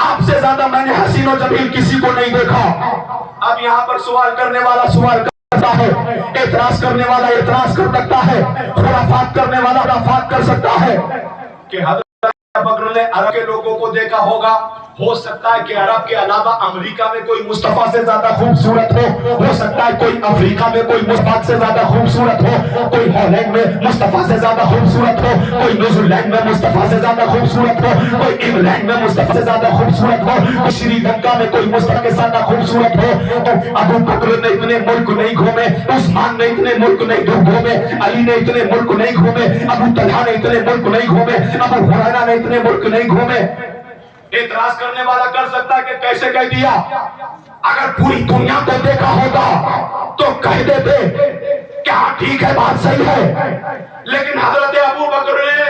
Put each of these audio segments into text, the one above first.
آپ سے زیادہ میں نے حسین و جمیل کسی کو نہیں دیکھا. اب یہاں پر سوال کرنے والا سوال کرتا ہے, اعتراض کرنے والا اعتراض کر سکتا ہے, خرافات کرنے والا خرافات کر سکتا ہے کہ حضرت ابو بکر نے عرب کے لوگوں کو دیکھا ہوگا. ہو سکتا ہے کہ عرب کے علاوہ امریکہ میں کوئی مصطفیٰ سے زیادہ خوبصورت ہو سکتا ہے کوئی افریقہ میں کوئی مصطفیٰ سے زیادہ خوبصورت ہو, کوئی ہالینڈ میں مصطفیٰ سے زیادہ خوبصورت ہو, کوئی نیوزی لینڈ میں مصطفیٰ سے زیادہ خوبصورت ہو, کوئی انگلینڈ میں مصطفیٰ سے زیادہ خوبصورت ہو, کوئی سری لنکا میں کوئی مصطفیٰ کے زیادہ خوبصورت ہو. تو ابو بکر نے اتنے ملک نہیں گھومے, عثمان نے اتنے ملک نہیں گھومے, علی نے اتنے ملک نہیں گھومے, ابو طلحہ نے اتنے ملک نہیں گھومے, ابو ہریرہ نے اتنے ملک نہیں گھومے. اعتراض کرنے والا کر سکتا ہے کہ کیسے کہہ دیا؟ اگر پوری دنیا کو دیکھا ہوگا تو کہہ دیتے کیا ٹھیک ہے, بات صحیح ہے. لیکن حضرت ابو بکر نے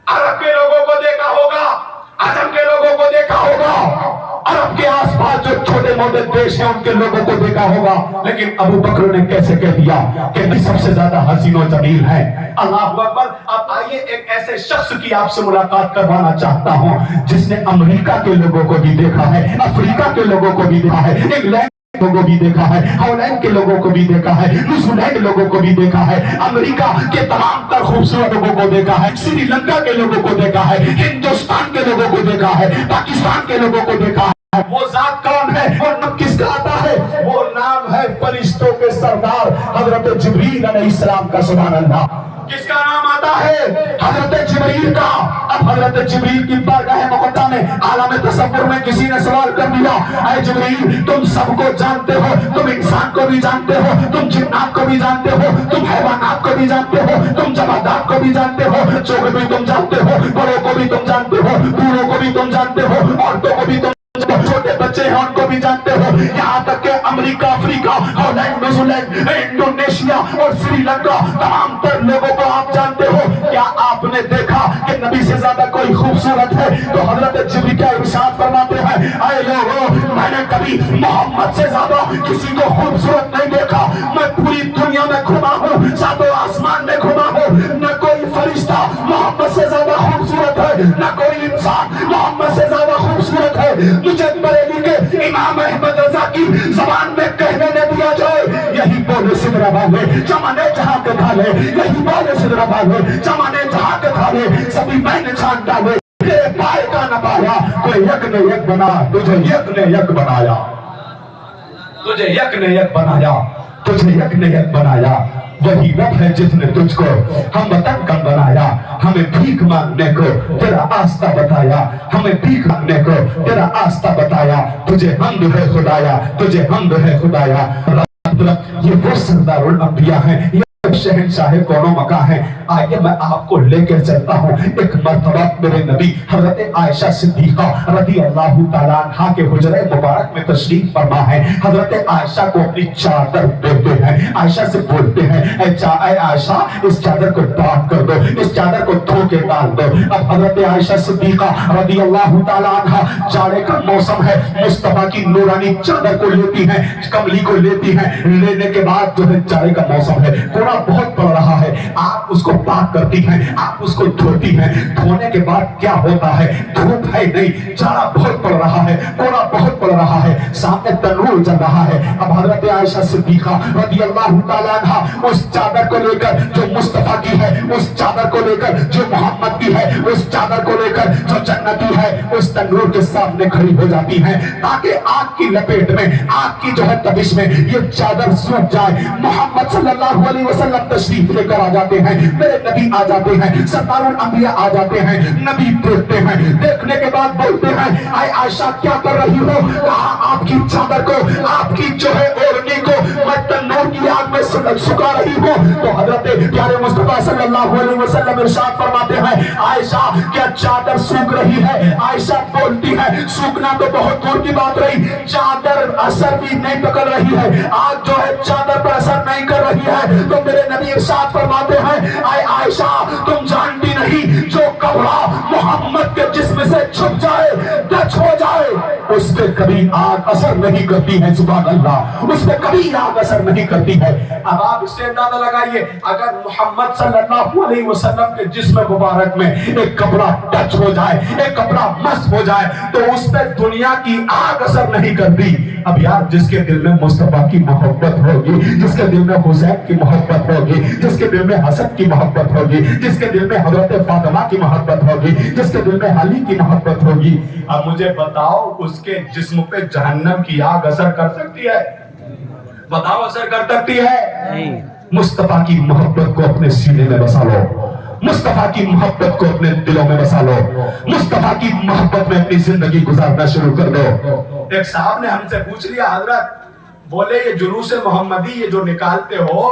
عرب کے لوگوں کو دیکھا ہوگا, عجم کے لوگوں کو دیکھا ہوگا, عرب کے آس پاس جو چھوٹے موٹے دیش ہیں ان کے لوگوں کو دیکھا ہوگا. لیکن ابو بکر نے کیسے کہہ دیا کہ میں سب سے زیادہ حسین و جمیل ہے. اللہ اکبر. اب آئیے ایک ایسے شخص کی آپ سے ملاقات کروانا چاہتا ہوں جس نے امریکہ کے لوگوں کو بھی دیکھا ہے, افریقہ کے لوگوں کو بھی دیکھا ہے, انگلینڈ کے لوگوں کو بھی دیکھا ہے, ہالینڈ کے لوگوں کو بھی دیکھا ہے, نیوزی لینڈ لوگوں کو بھی دیکھا ہے, امریکہ کے تمام تر خوبصورت لوگوں کو دیکھا ہے, سری لنکا کے لوگوں کو دیکھا ہے, ہندوستان کے لوگوں کو دیکھا ہے, پاکستان کے لوگوں کو دیکھا ہے. وہ ذات کون ہے اور نام کس کا آتا ہے؟ وہ نام ہے فرشتوں کے سردار حضرت جبریل علیہ السلام کا. سبحان اللہ. کس کا نام آتا ہے؟ حضرت جبریل کا. اب حضرت جبریل کی بارگاہ مقدسہ میں عالم تصور میں کسی نے سوال کر دیا, اے جبریل تم سب کو جانتے ہو, تم انسان کو بھی جانتے ہو, تم جنات کو بھی جانتے ہو, تم حیوانات کو بھی جانتے ہو, تم جمادات کو بھی جانتے ہو, بچوں کو بھی تم جانتے ہو, بڑوں کو بھی تم جانتے ہو, بوڑھوں کو بھی تم جانتے ہو, عورتوں کو بھی تم, چھوٹے بچے ہیں ان کو بھی جانتے ہو, یہاں تک کہ امریکہ, افریقہ, ہالینڈ, نیوزی لینڈ, انڈونیشیا اور سری لنکا تمام تر لوگوں کو آپ جانتے ہو. کیا آپ نے دیکھا کہ نبی سے زیادہ کوئی خوبصورت ہے؟ تو حضرت جبریل کیا ارشاد فرماتے ہیں, اے لوگوں میں نے کبھی محمد سے زیادہ کسی کو خوبصورت نہیں دیکھا. میں پوری دنیا میں گھما ہوں, ساتوں آسمان میں گھما ہوں, نہ کوئی فرشتہ محمد سے زیادہ خوبصورت ہے, نہ کوئی انسان محمد سے زیادہ خوبصورت ہے. مجھے بریلی کے امام احمد رضا کی زبان میں کہنے نہ دیا جائے, یہی بولے سدرا والے چمنے جہاں کے ڈھالے, یہی بولے سدرا والے چمنے جہاں کے ڈھالے, سبھی میں نے چھان ڈالے, تیرے پائے کا نہ پایا, کوئی یک نے یک بنا, تجھے یک نے یک بنایا, تجھے یک نے یک بنایا, تجھے یک نے یک بنایا. وہی رب ہے جس نے تجھ کو ہم وطن کا بنایا, ہمیں بھیک مانگنے کو تیرا آستہ بتایا, ہمیں بھیک مانگنے کو تیرا آستہ بتایا, تجھے حمد ہے خدایا, تجھے حمد ہے خدایا. یہ وہ سردار الانبیاء ہیں, شہنشاہ کون و مکان ہے. آئیے میں آپ کو لے کر چلتا ہوں. ایک مرتبہ میرے نبی حضرت عائشہ صدیقہ رضی اللہ تعالیٰ عنہا کے حجرہ مبارک میں تشریف فرما ہے. حضرت عائشہ کو اپنی چادر دیتے ہیں, عائشہ سے بولتے ہیں, اے عائشہ اس چادر کو پاک کر دو, اس چادر کو دھو کے ڈال دو. اب حضرت عائشہ صدیقہ رضی اللہ تعالیٰ عنہا, جاڑے کا موسم ہے, مصطفیٰ کی نورانی چادر کو لیتی ہیں, کملی کو لیتی ہیں, لینے کے بعد جو ہے جاڑے کا موسم ہے, کوڑا بہت پڑ رہا ہے, آپ اس کو پاک کرتی ہیں, آپ اس کو دھوتی ہیں. دھونے کے بعد کیا ہوتا ہے, دھوپ ہے نہیں, جاڑا بہت پڑ رہا ہے, کوڑا بہت پڑ رہا ہے, سامنے تنور جل رہا ہے. اب حضرت عائشہ صدیقہ رضی اللہ تعالیٰ عنہا اس چادر کو لے کر جو مصطفیٰ کی ہے, اس چادر کو لے کر جو محمد کی ہے, اس چادر کو لے کر جو جنتی ہے, اس تنور کے سامنے کھڑی ہو جاتی ہیں تاکہ آگ کی لپیٹ میں, آگ کی جو ہے تبش میں یہ چادر سوکھ جائے. محمد صلی اللہ علیہ وسلم تشریف لے کر آ جاتے ہیں, میرے نبی آ جاتے ہیں, سردار الانبیاء آ جاتے ہیں. نبی دیکھتے ہیں, دیکھنے کے بعد بولتے ہیں, اے عائشہ کیا کر رہی ہو؟ کہا آپ کی چادر کو, آپ کی جو ہے اوڑھنی کو میں تنور کی آگ میں سکھا رہی ہوں. تو حضرت پیارے مصطفیٰ صلی اللہ علیہ وسلم ارشاد فرماتے ہیں, عائشہ کیا چادر سوکھ رہی ہے؟ عائشہ بولتی ہے, سوکھنا تو بہت دور کی بات رہی, چادر اثر بھی نہیں پکڑ رہی ہے, آگ جو ہے چادر پر اثر نہیں کر رہی ہے. تو میرے نبی ارشاد فرماتے ہیں, اے عائشہ تم جانتی نہیں جو کپڑا محمد کے جسم سے چھپ جائے, ٹچ ہو جائے, اس پہ کبھی آگ اثر نہیں کرتی ہے. سبحان اللہ, اس پہ کبھی آگ اثر نہیں کرتی ہے. اب آپ اس سے اندازہ لگائیے, اگر محمد صلی اللہ علیہ وسلم کے جسم مبارک میں ایک کپڑا ٹچ ہو جائے, ایک کپڑا مس ہو جائے, تو اس پہ دنیا کی آگ اثر نہیں کرتی. اب یار جس کے دل میں مصطفیٰ کی محبت ہوگی, جس کے دل میں حسین کی محبت ہوگی, جس کے دل میں حسن کی محبت ہوگی, جس کے دل میں حضرت فاطمہ کی محبت ہوگی, جس کے دل میں علی کی محبت ہوگی, اب مجھے بتاؤ اس کے جسم پہ جہنم کی آگ اثر کر سکتی ہے؟ بتاؤ اثر کر سکتی ہے؟ مصطفیٰ کی محبت کو اپنے سینے میں بسا لو, مصطفیٰ کی محبت کو اپنے دلوں میں بسا لو, مصطفیٰ کی محبت میں اپنی زندگی گزارنا شروع کر دو. ایک صاحب نے ہم سے پوچھ لیا, حضرت بولے یہ جلوس محمدی یہ جو نکالتے ہو